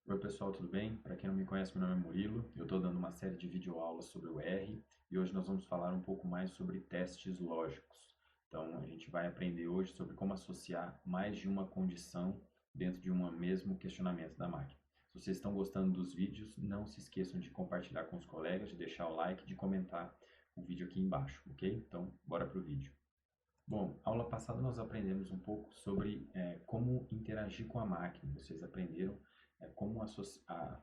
Oi pessoal, tudo bem? Para quem não me conhece, meu nome é Murilo. Eu estou dando uma série de videoaulas sobre o R e hoje nós vamos falar um pouco mais sobre testes lógicos. Então, a gente vai aprender hoje sobre como associar mais de uma condição dentro de um mesmo questionamento da máquina. Se vocês estão gostando dos vídeos, não se esqueçam de compartilhar com os colegas, de deixar o like, de comentar o vídeo aqui embaixo, ok? Então, bora para o vídeo. Bom, aula passada nós aprendemos um pouco sobre como interagir com a máquina. Vocês aprenderam como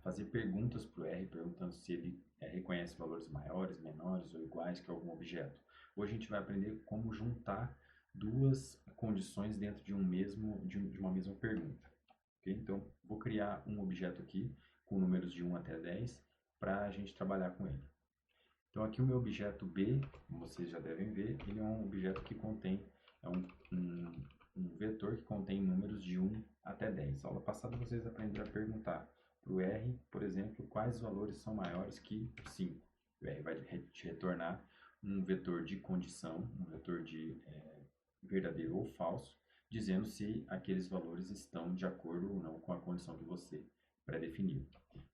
fazer perguntas para o R, perguntando se ele reconhece valores maiores, menores ou iguais que algum objeto. Hoje a gente vai aprender como juntar duas condições dentro de de uma mesma pergunta. Okay? Então, vou criar um objeto aqui com números de 1 até 10 para a gente trabalhar com ele. Então aqui o meu objeto B, como vocês já devem ver, ele é um objeto que contém, é um vetor que contém números de 1 até 10. Na aula passada vocês aprenderam a perguntar para o R, por exemplo, quais valores são maiores que 5. O R vai te retornar um vetor de condição, um vetor de verdadeiro ou falso, dizendo se aqueles valores estão de acordo ou não com a condição que você pré-definiu.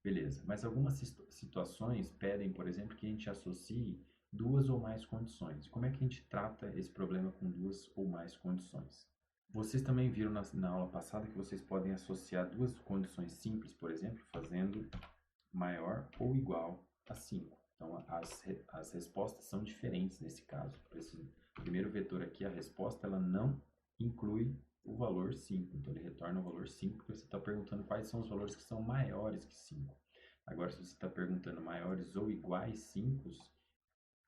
Beleza, mas algumas situações pedem, por exemplo, que a gente associe duas ou mais condições. Como é que a gente trata esse problema com duas ou mais condições? Vocês também viram na aula passada que vocês podem associar duas condições simples, por exemplo, fazendo maior ou igual a 5. Então, as respostas são diferentes nesse caso. Para esse primeiro vetor aqui, a resposta ela não inclui o valor 5. Então, ele retorna o valor 5, porque você está perguntando quais são os valores que são maiores que 5. Agora, se você está perguntando maiores ou iguais 5,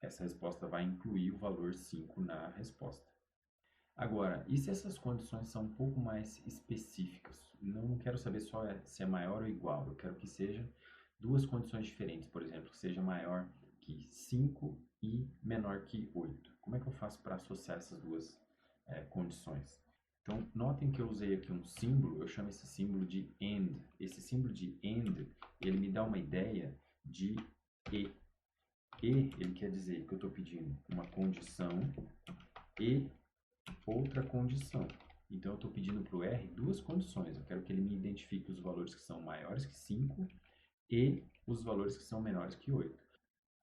essa resposta vai incluir o valor 5 na resposta. Agora, e se essas condições são um pouco mais específicas? Não quero saber só se é maior ou igual, eu quero que seja duas condições diferentes, por exemplo, que seja maior que 5 e menor que 8. Como é que eu faço para associar essas duas condições? Então, notem que eu usei aqui um símbolo, eu chamo esse símbolo de AND. Esse símbolo de AND, ele me dá uma ideia de E. E, ele quer dizer que eu estou pedindo uma condição e outra condição. Então, eu estou pedindo para o R duas condições. Eu quero que ele me identifique os valores que são maiores que 5 e os valores que são menores que 8.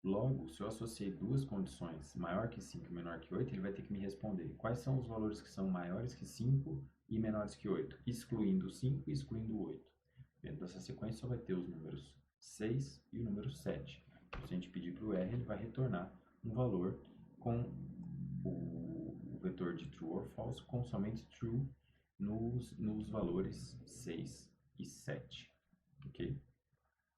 Logo, se eu associei duas condições, maior que 5 e menor que 8, ele vai ter que me responder quais são os valores que são maiores que 5 e menores que 8, excluindo 5 e excluindo 8. Dentro dessa sequência só vai ter os números 6 e o número 7. Então, se a gente pedir para o R, ele vai retornar um valor com o vetor de true or false com somente true nos valores 6 e 7. Ok?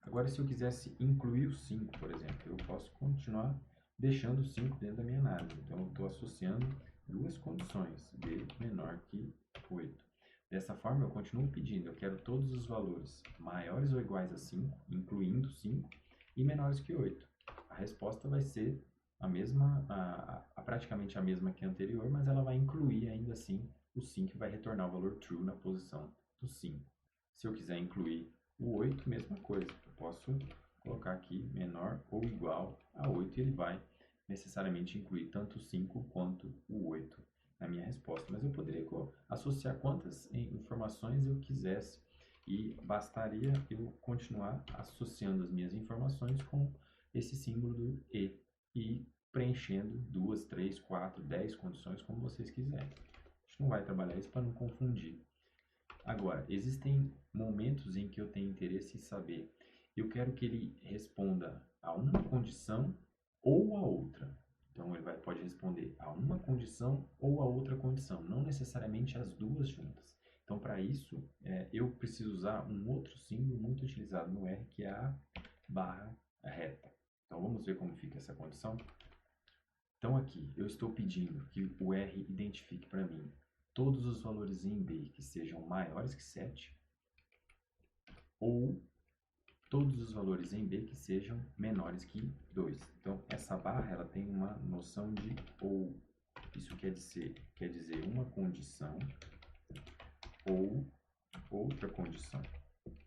Agora, se eu quisesse incluir o 5, por exemplo, eu posso continuar deixando o 5 dentro da minha análise. Então, eu estou associando duas condições, B menor que 8. Dessa forma, eu continuo pedindo, eu quero todos os valores maiores ou iguais a 5, incluindo 5, e menores que 8. A resposta vai ser a mesma, praticamente a mesma que a anterior, mas ela vai incluir ainda assim o 5 e vai retornar o valor true na posição do 5. Se eu quiser incluir o 8, mesma coisa. Eu posso colocar aqui menor ou igual a 8 e ele vai necessariamente incluir tanto o 5 quanto o 8 na minha resposta. Mas eu poderia associar quantas informações eu quisesse e bastaria eu continuar associando as minhas informações com esse símbolo do e preenchendo 2, 3, 4, 10 condições como vocês quiserem. A gente não vai trabalhar isso para não confundir. Agora, existem momentos em que eu tenho interesse em saber, eu quero que ele responda a uma condição ou a outra. Então, ele pode responder a uma condição ou a outra condição, não necessariamente as duas juntas. Então, para isso, eu preciso usar um outro símbolo muito utilizado no R, que é a barra reta. Então, vamos ver como fica essa condição? Então, aqui, eu estou pedindo que o R identifique para mim todos os valores em B que sejam maiores que 7 ou todos os valores em B que sejam menores que 2. Então, essa barra ela tem uma noção de ou. Isso quer dizer uma condição ou outra condição,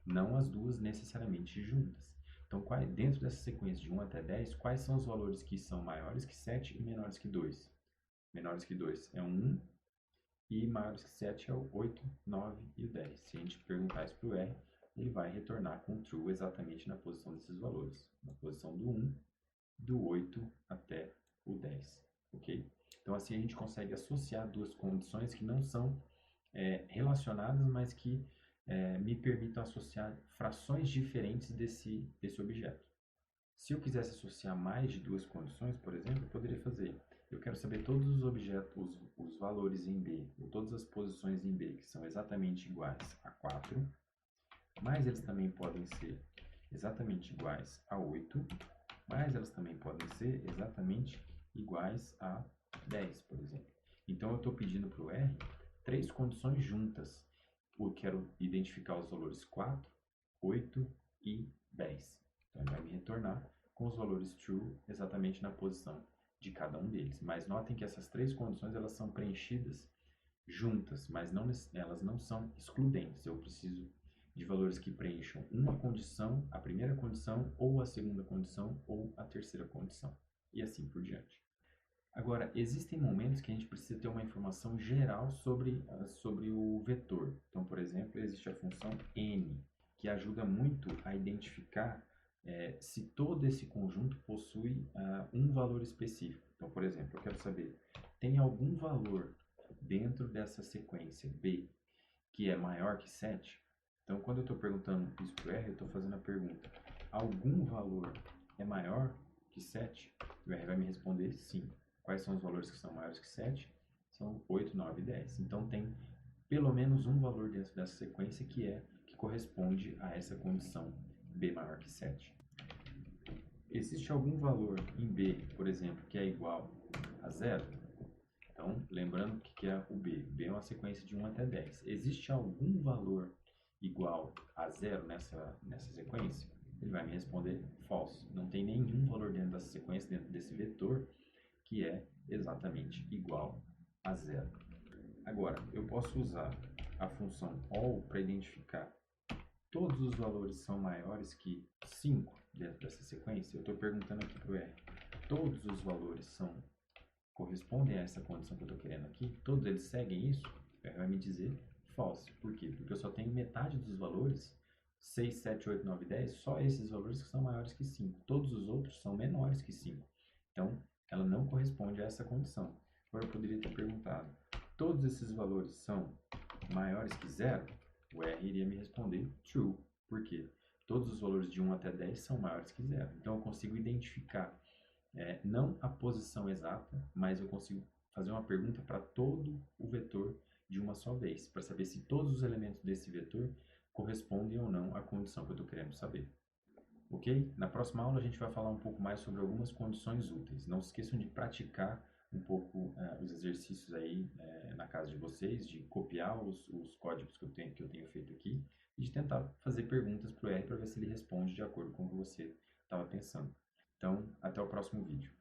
não as duas necessariamente juntas. Então, dentro dessa sequência de 1 até 10, quais são os valores que são maiores que 7 e menores que 2? Menores que 2 é o 1, e maiores que 7 é o 8, 9 e o 10. Se a gente perguntar isso para o R, ele vai retornar com true exatamente na posição desses valores, na posição do 1, do 8 até o 10, ok? Então assim a gente consegue associar duas condições que não são relacionadas, mas que me permitam associar frações diferentes desse objeto. Se eu quisesse associar mais de duas condições, por exemplo, eu poderia fazer: eu quero saber todos os objetos, os valores em B, ou todas as posições em B que são exatamente iguais a 4, mas eles também podem ser exatamente iguais a 8, mas elas também podem ser exatamente iguais a 10, por exemplo. Então eu estou pedindo para o R três condições juntas. Eu quero identificar os valores 4, 8 e 10. Então ele vai me retornar com os valores true exatamente na posição de cada um deles. Mas notem que essas três condições elas são preenchidas juntas, mas não, elas não são excludentes. Eu preciso de valores que preencham uma condição, a primeira condição, ou a segunda condição, ou a terceira condição, e assim por diante. Agora, existem momentos que a gente precisa ter uma informação geral sobre o vetor. Então, por exemplo, existe a função n, que ajuda muito a identificar se todo esse conjunto possui um valor específico. Então, por exemplo, eu quero saber, tem algum valor dentro dessa sequência b que é maior que 7? Então, quando eu estou perguntando isso para o R, eu estou fazendo a pergunta: algum valor é maior que 7? O R vai me responder sim. Quais são os valores que são maiores que 7? São 8, 9 e 10. Então, tem pelo menos um valor dentro dessa sequência que corresponde a essa condição B maior que 7. Existe algum valor em B, por exemplo, que é igual a 0? Então, lembrando o que é o B. B é uma sequência de 1 até 10. Existe algum valor igual a 0 nessa sequência? Ele vai me responder false. Não tem nenhum valor dentro dessa sequência, dentro desse vetor, que é exatamente igual a 0. Agora, eu posso usar a função all para identificar todos os valores são maiores que 5 dentro dessa sequência. Eu estou perguntando aqui para o R: todos os valores correspondem a essa condição que eu estou querendo aqui? Todos eles seguem isso? O R vai me dizer false. Por quê? Porque eu só tenho metade dos valores, 6, 7, 8, 9, 10, só esses valores que são maiores que 5. Todos os outros são menores que 5. Então, ela não corresponde a essa condição. Agora eu poderia ter perguntado: todos esses valores são maiores que 0? O R iria me responder true. Por quê? Todos os valores de 1 até 10 são maiores que 0. Então eu consigo identificar não a posição exata, mas eu consigo fazer uma pergunta para todo o vetor de uma só vez, para saber se todos os elementos desse vetor correspondem ou não à condição que eu estou querendo saber. Ok? Na próxima aula a gente vai falar um pouco mais sobre algumas condições úteis. Não se esqueçam de praticar um pouco os exercícios aí na casa de vocês, de copiar os códigos que eu tenho feito aqui e de tentar fazer perguntas para o R para ver se ele responde de acordo com o que você estava pensando. Então, até o próximo vídeo.